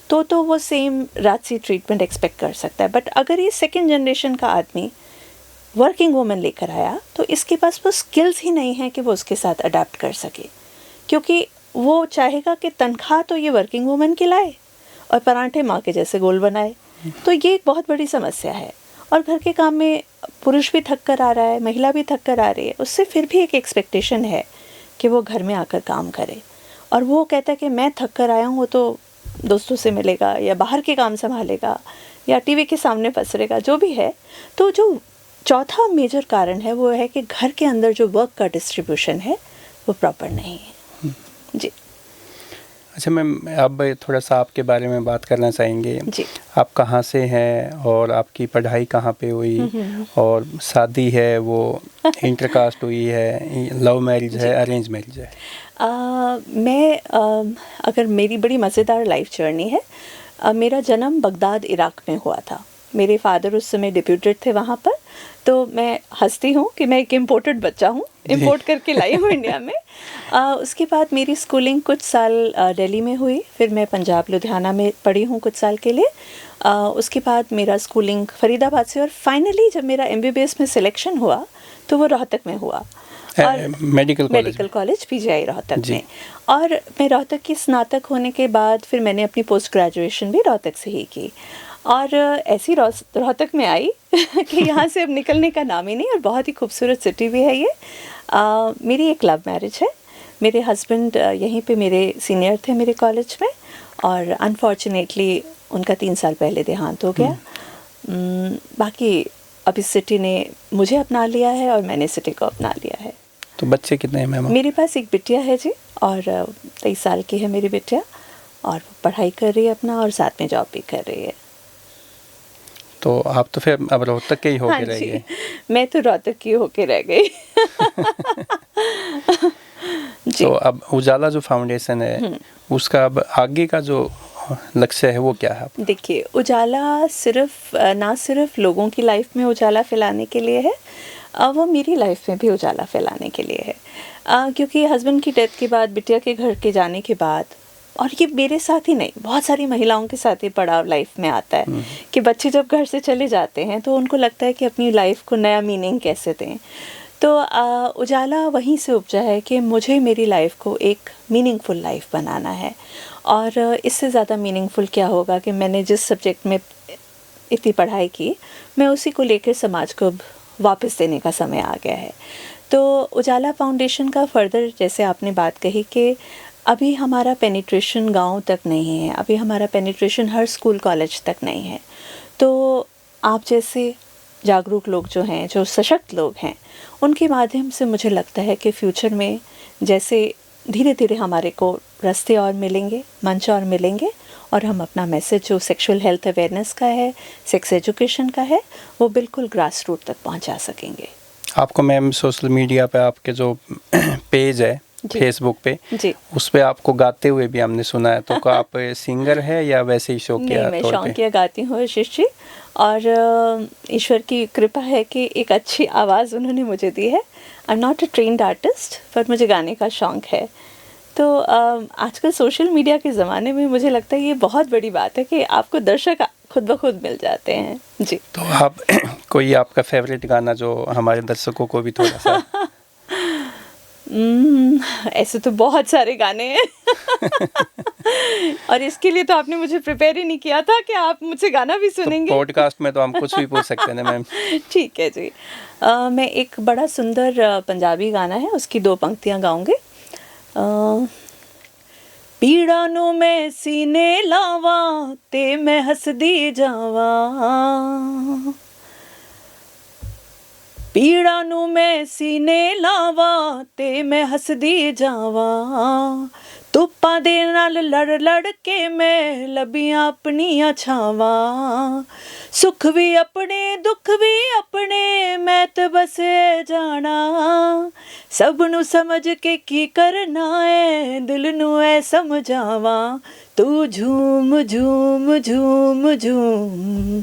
S1: तो वो सेम राजसी ट्रीटमेंट एक्सपेक्ट कर सकता है। बट अगर ये सेकंड जनरेशन का आदमी वर्किंग वुमन लेकर आया तो इसके पास वो स्किल्स ही नहीं है कि वो उसके साथ अडेप्ट कर सके, क्योंकि वो चाहेगा कि तनख्वाह तो ये वर्किंग वुमन की लाए और परांठे माँ के जैसे गोल बनाए। तो ये एक बहुत बड़ी समस्या है। और घर के काम में पुरुष भी थक कर आ रहा है, महिला भी थक कर आ रही है, उससे फिर भी एक एक्सपेक्टेशन है कि वो घर में आकर काम करे। और वो कहता है कि मैं थक कर आया हूँ, वो तो दोस्तों से मिलेगा या बाहर के काम संभालेगा या टीवी के सामने पसरेगा, जो भी है। तो जो चौथा मेजर कारण है वो है कि घर के अंदर जो वर्क का डिस्ट्रीब्यूशन है वो प्रॉपर नहीं है। जी।
S2: अच्छा मैम, अब थोड़ा सा आपके बारे में बात करना चाहेंगे
S1: जी।
S2: आप कहाँ से हैं और आपकी पढ़ाई कहाँ पे हुई, और शादी है वो इंटरकास्ट हुई है, लव मैरिज है, अरेंज मैरिज है?
S1: अगर मेरी बड़ी मज़ेदार लाइफ जर्नी है। मेरा जन्म बगदाद इराक़ में हुआ था। मेरे फादर उस समय डिप्यूटेड थे वहाँ पर, तो मैं हंसती हूँ कि मैं एक इम्पोर्टेड बच्चा हूँ, इम्पोर्ट करके लाई हूँ इंडिया में। उसके बाद मेरी स्कूलिंग कुछ साल दिल्ली में हुई, फिर मैं पंजाब लुधियाना में पढ़ी हूँ कुछ साल के लिए। उसके बाद मेरा स्कूलिंग फरीदाबाद से, और फाइनली जब मेरा MBBS में सिलेक्शन हुआ तो वो रोहतक में हुआ, और मेडिकल कॉलेज PGI रोहतक में। और मैं रोहतक की स्नातक होने के बाद फिर मैंने अपनी पोस्ट ग्रेजुएशन भी रोहतक से ही की, और ऐसी रोहतक में आई कि यहाँ से अब निकलने का नाम ही नहीं। और बहुत ही खूबसूरत सिटी भी है ये। मेरी एक लव मैरिज है। मेरे हस्बैंड यहीं पे मेरे सीनियर थे मेरे कॉलेज में, और अनफॉर्चुनेटली उनका 3 साल पहले देहांत हो गया। बाकी अब इस सिटी ने मुझे अपना लिया है और मैंने सिटी को अपना लिया है।
S2: तो बच्चे कितने हैं मैम?
S1: मेरे पास एक बिटिया है जी, और 23 साल की है मेरी बिटिया, और वो पढ़ाई कर रही है अपना और साथ में जॉब भी कर रही है।
S2: तो आप तो फिर अब रोहतक के ही होके रह गए?
S1: मैं तो रोहतक की होके रह गई।
S2: तो अब उजाला जो फाउंडेशन है उसका अब आगे का जो लक्ष्य है वो क्या है?
S1: देखिए, उजाला ना सिर्फ लोगों की लाइफ में उजाला फैलाने के लिए है, वो मेरी लाइफ में भी उजाला फैलाने के लिए है। क्योंकि हस्बैंड की डेथ के बाद, बिटिया के घर के जाने के बाद, और ये मेरे साथ ही नहीं, बहुत सारी महिलाओं के साथ ये पड़ाव लाइफ में आता है कि बच्चे जब घर से चले जाते हैं तो उनको लगता है कि अपनी लाइफ को नया मीनिंग कैसे दें। तो उजाला वहीं से उपजा है कि मुझे मेरी लाइफ को एक मीनिंगफुल लाइफ बनाना है, और इससे ज़्यादा मीनिंगफुल क्या होगा कि मैंने जिस सब्जेक्ट में इतनी पढ़ाई की, मैं उसी को लेकर समाज को वापस देने का समय आ गया है। तो उजाला फाउंडेशन का फर्दर, जैसे आपने बात कही कि अभी हमारा पेनिट्रेशन गांव तक नहीं है, अभी हमारा पेनिट्रेशन हर स्कूल कॉलेज तक नहीं है। तो आप जैसे जागरूक लोग जो हैं, जो सशक्त लोग हैं, उनके माध्यम से मुझे लगता है कि फ्यूचर में जैसे धीरे धीरे हमारे को रास्ते और मिलेंगे, मंच और मिलेंगे, और हम अपना मैसेज जो सेक्सुअल हेल्थ अवेयरनेस का है, सेक्स एजुकेशन का है, वो बिल्कुल ग्रास रूट तक पहुंचा सकेंगे।
S2: आपको मैम सोशल मीडिया पे आपके जो पेज है फेसबुक पे
S1: जी,
S2: उस पे आपको गाते हुए भी हमने सुना है, तो क्या आप सिंगर है या वैसे ही शौकिया
S1: नहीं, मैं
S2: तौर पे?
S1: शौकिया गाती हूँ आशीष जी, और ईश्वर की कृपा है कि एक अच्छी आवाज़ उन्होंने मुझे दी है। I am not a trained artist, पर मुझे गाने का शौक़ है। तो आजकल सोशल मीडिया के ज़माने में मुझे लगता है ये बहुत बड़ी बात है कि आपको दर्शक खुद ब खुद मिल जाते हैं। जी,
S2: तो आप कोई आपका फेवरेट गाना जो हमारे दर्शकों को भी थोड़ा सा
S1: ऐसे तो बहुत सारे गाने हैं और इसके लिए तो आपने मुझे प्रिपेयर ही नहीं किया था कि आप मुझसे गाना भी सुनेंगे।
S2: तो पॉडकास्ट में तो हम कुछ भी पूछ सकते हैं ना मैम।
S1: ठीक है जी। मैं एक बड़ा सुंदर पंजाबी गाना है, उसकी 2 पंक्तियां गाऊंगी। पीड़ा नू मैं सीने लावा ते मैं हसदी जावा, पीड़ा नू मैं सीने लावा ते मैं हसदी जावा, धुप्पां दे नाल लड़ लड़ के मैं लभियां अपनियां छावां, सुख भी अपने दुख भी अपने मैं ते बसे जाना, सब नू समझ के की करना है दिल नू ऐ समझावां, तू झूम झूम झूम झूम,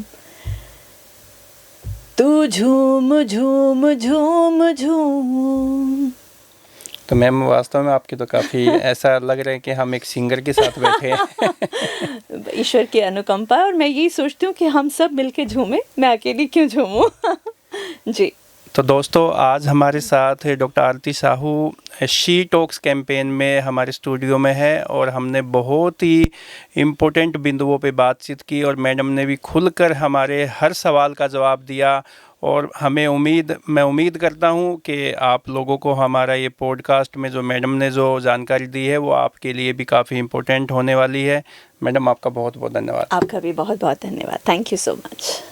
S1: तू झूम झूम झूम झूम।
S2: तो मैम वास्तव में आपकी तो काफ़ी ऐसा लग रहा है कि हम एक सिंगर के साथ बैठे हैं।
S1: ईश्वर की अनुकंपा, और मैं यही सोचती हूँ कि हम सब मिलके झूमें, मैं अकेली क्यों झूमूं। जी।
S2: तो दोस्तों आज हमारे साथ doctor Aarti Sahu she talks campaign में हमारे स्टूडियो में है, और हमने बहुत ही इम्पोर्टेंट बिंदुओं पे बातचीत की, और मैडम ने भी खुलकर हमारे हर सवाल का जवाब दिया। और मैं उम्मीद करता हूँ कि आप लोगों को हमारा ये पॉडकास्ट में जो मैडम ने जो जानकारी दी है वो आपके लिए भी काफ़ी इम्पोर्टेंट होने वाली है। मैडम आपका बहुत बहुत धन्यवाद।
S1: आपका भी बहुत बहुत धन्यवाद। Thank you so much.